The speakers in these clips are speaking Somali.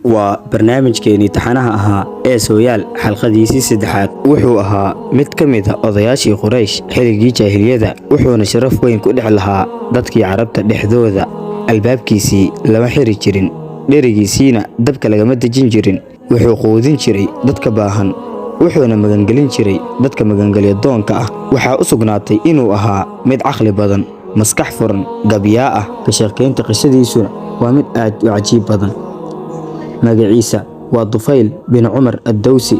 وبرنامجكeenii taxanaha ahaa ee Sooyaal xalqadiisii saddexaad wuxuu ahaa mid ka mid ah odayaashii Quraysh xilligii jaahiliyada wuxuuna sharaf weyn ku dhex lahaa dadkii Carabta dhexdooda albaabkiisii lama xiri jirin dherigiisiina dabka lagama dejin jirin wuxuu quudin jiray dadka baahan wuxuuna magangelin jiray dadka magangelya doonka ah waxa u sugnaatay inuu ahaa mid caqli badan maskax furan gabiyaa ah ka sheekeynta qisadiisuna waa mid aad u cajiib badan magaciisa waa Dufayl bin Umar ad-Dawsi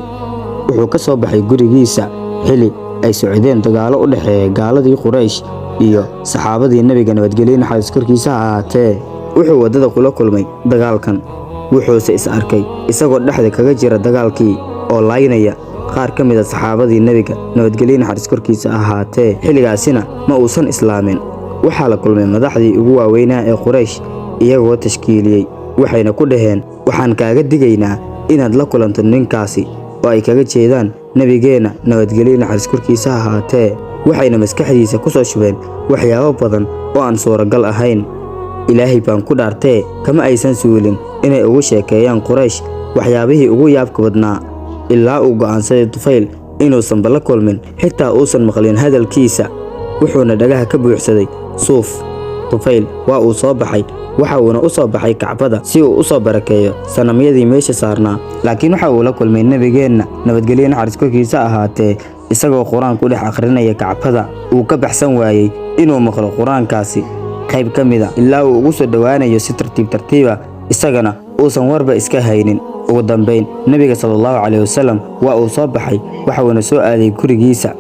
wuxuu ka soo baxay gurigiisa xilli ay socdeen dagaalo u dhaxeeya gaaladii Quraysh iyo saxaabadii nabiga nabadgelyo naxariis korkiisa ahaatee wuxuu wadada kula kulmay dagaalkan wuxuuse is arkay isagoo dhexda kaga jira dagaalkii oo laynaya qaar ka mid ah saxaabadii nabiga nabadgelyo naxariis korkiisa ahaatee xilligaasina ma uusan islaamin waxa la kulmay madaxdii ugu waaweynaa ee Quraysh iyagoo tashkiiliyay waxayna ku dhaheen waxaan kaaga digaynaa inaad la kulanto ninkaasi oo ay kaga jeedaan nabigeena nabadgelyo naxariis korkiisa ahaatee waxayna maskaxdiisa ku soo shubeen waxyaabo badan oo aan suuragal ahayn ilaahay baan ku dhaartay kama aysan suulin inay ugu sheekeeyaan Quraysh waxyaabihii ugu yaabka badnaa ilaa uu go'aansaday Dufayl inuusan bala kulmin xitaa uusan maqlin hadalkiisa wuxuuna dhagaha ka buuxsaday suuf Dufayl waa uu soo baxay waxa uuna u soo baxay Kacbada si uu u soo barakeeyo sanamyadii meesha saarnaa laakiin waxa uu la kulmay nabigeena nabadgelyo naxariis korkiisa ahaatee isagoo quraan ku dhex akhrinaya Kacbada uu ka baxsan waayay inuu maqlo quraankaasi qayb ka mid ah ilaa uu ugu soo dhawaanayo si tartiib ah isagana uusan warba iska haynin ugu dambeyn nabiga sallallahu alayhi wasallam waa uu soo baxay waxa uuna soo aaday gurigiisa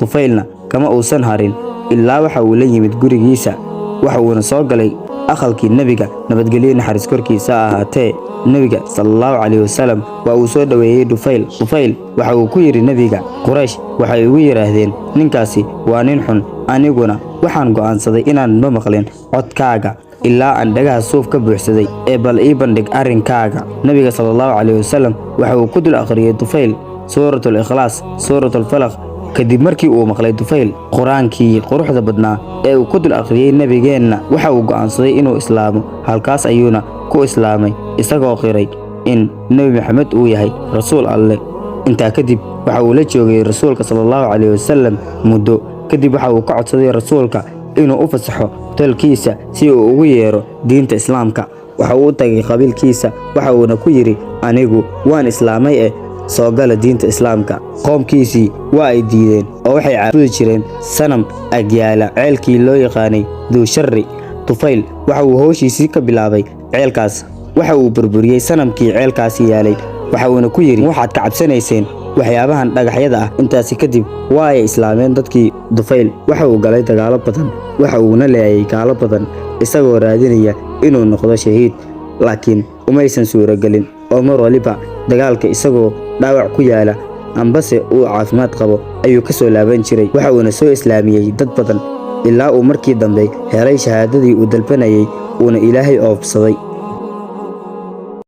Dufaylna kama uusan harin ilaa waxa uu la yimid gurigiisa waxa uuna soo galay aqalkii nabiga nabadgelyo naxariis korkiisa ahaatee nabiga sallallahu alayhi wasallam waa uu soo dhaweeyay Dufayl waxa uu ku yiri nabiga Quraysh waxay ugu yiraahdeen ninkaasi waa nin xun aniguna waxaan go'aansaday inaan ma maqlin codkaaga ilaa aan dhagaha suuf ka buuxsaday ee bal ii bandhig arrinkaaga nabiga sallallahu alayhi wasallam waxa uu ku dul akhriyay Dufayl suuratul ikhlaas suuratul falaq kadib markii uu maqlay Dufayl quraankii quruxda badnaa ee uu ku dul akhriyay nabigeena waxa uu go'aansaday inuu islaamo halkaas ayuuna ku islaamay isagoo qiray in nabi Maxamed uu yahay rasuul Alle inta kadib waxa uu la joogay rasuulka sallallahu alayhi wasallam muddo kadib waxa uu ka codsaday rasuulka inuu u fasaxo talkiisa si uu ugu yeero diinta islaamka waxa uu tagay qabiilkiisa waxa uuna ku yiri anigu waan islaamay soo gala diinta islaamka qoomkiisii waa ay diideen oo waxay caabudi jireen sanam agyaala ceelkii loo yaqaanay Duusharri Dufayl waxa uu howshiisii ka bilaabay ceelkaas waxa uu burburiyay sanamkii ceelkaasi yaalay waxa uuna ku yiri waxaad ka cabsanayseen waxyaabahan dhagaxyada ah intaasi kadib waa ay islaameen dadkii Dufayl waxa uu galay dagaalo badan waxa uuna leeyay gaalo badan isagoo raadinaya inuu noqdo shahiid laakiin umaysan suuragelin oo mar waliba dagaalka isagoo dhaawac ku yaala ambase uu caafimaad qabo ayuu ka soo laaban jiray waxa uuna soo islaamiyay dad badan ilaa uu markii dambe helay shahaadadii uu dalbanayay uuna Ilaahay oofsaday